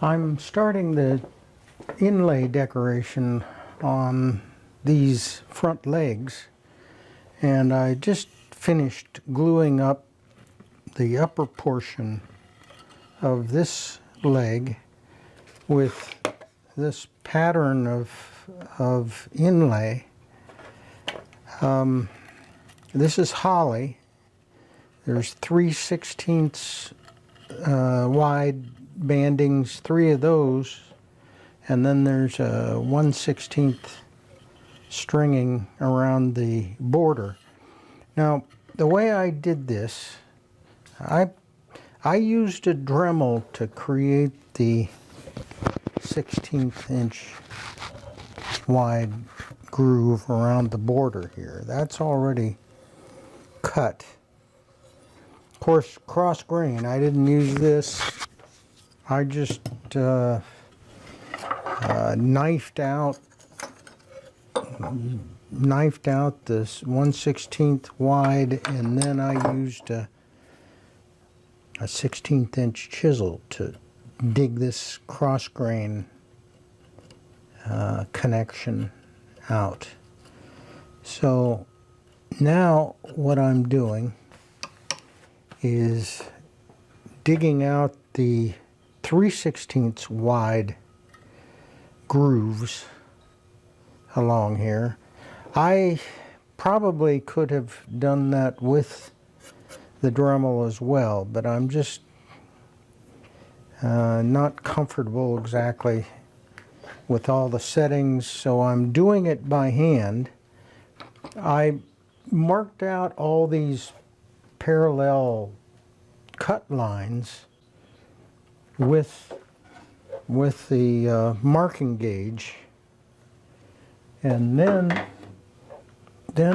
I'm starting the inlay decoration on these front legs, and I just finished gluing up the upper portion of this leg with this pattern of inlay. This is holly. There's 3/16 wide bandings, 3 of those, and then there's a 1/16 stringing around the border. Now, the way I did this, I used a Dremel to create the 16th inch wide groove around the border here. That's already cut. Of course, cross grain, I didn't use this. I just knifed out this 1/16 wide, and then I used a 16th inch chisel to dig this cross grain connection out. So now what I'm doing is digging out the 3/16 wide grooves along here. I probably could have done that with the Dremel as well, but I'm just not comfortable exactly with all the settings, so I'm doing it by hand. I marked out all these parallel cut lines with the marking gauge, and then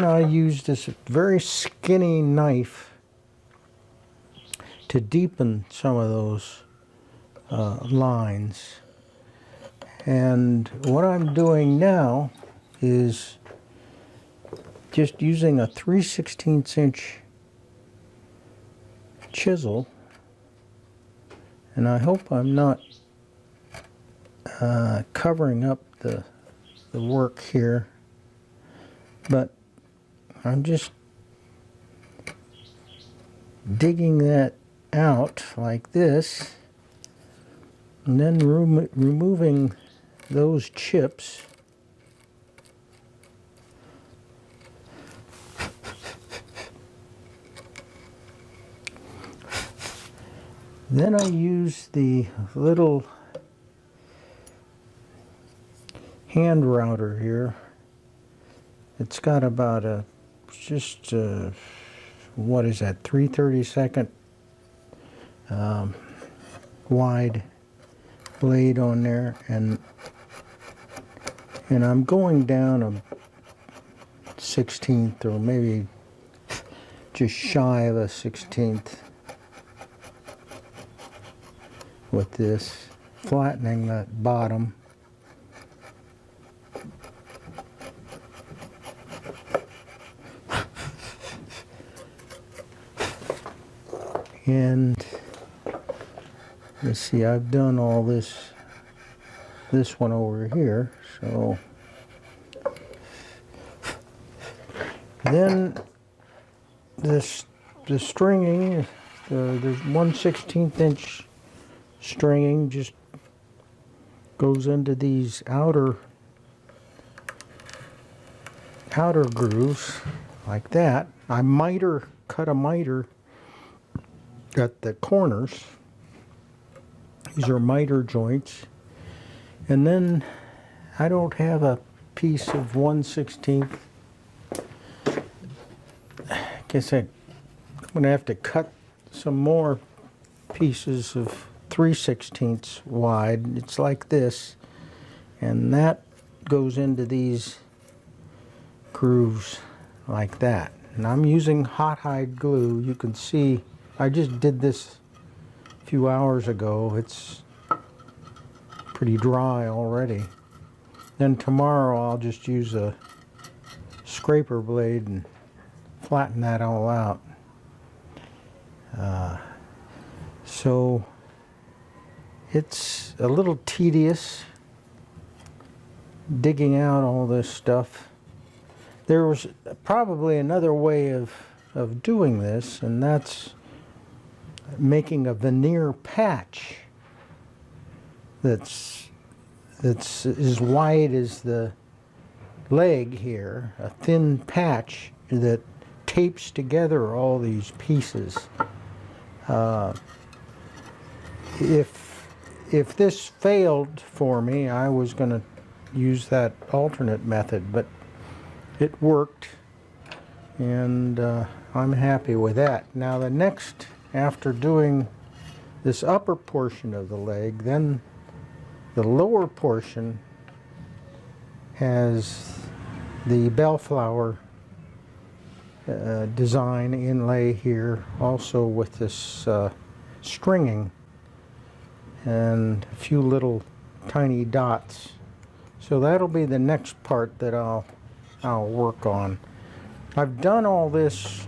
I used this very skinny knife to deepen some of those lines. And what I'm doing now is just using a 3/16 inch chisel, and I hope I'm not covering up the work here, but I'm just digging that out like this, and then removing those chips. Then I use the little hand router here. It's got about what is that, 3/32 wide blade on there, and I'm going down a 1/16, or maybe just shy of a 1/16 with this, flattening that bottom. And let's see, I've done all this one over here, so then the stringing, there's 1/16 inch stringing, just goes into these outer grooves like that. I cut a miter at the corners. These are miter joints. And then I don't have a piece of 1/16. Guess I'm gonna have to cut some more pieces of 3/16 wide. It's like this, and that goes into these grooves like that. And I'm using hot hide glue. You can see I just did this a few hours ago. It's pretty dry already. Then tomorrow I'll just use a scraper blade and flatten that all out. It's a little tedious digging out all this stuff. There was probably another way of doing this, and that's making a veneer patch that's as wide as the leg here, a thin patch that tapes together all these pieces. If this failed for me, I was going to use that alternate method, but it worked, and I'm happy with that. Now the next, after doing this upper portion of the leg, then the lower portion has the bellflower design inlay here, also with this stringing and a few little tiny dots. So that'll be the next part that I'll work on. I've done all this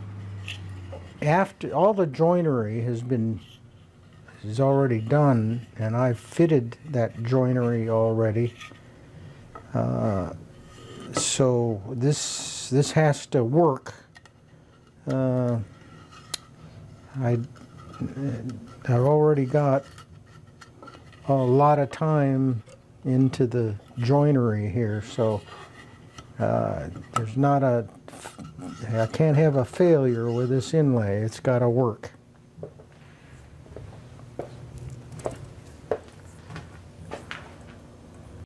after all the joinery is already done, and I've fitted that joinery already. So this has to work. I've already got a lot of time into the joinery here, so there's not I can't have a failure with this inlay. It's got to work.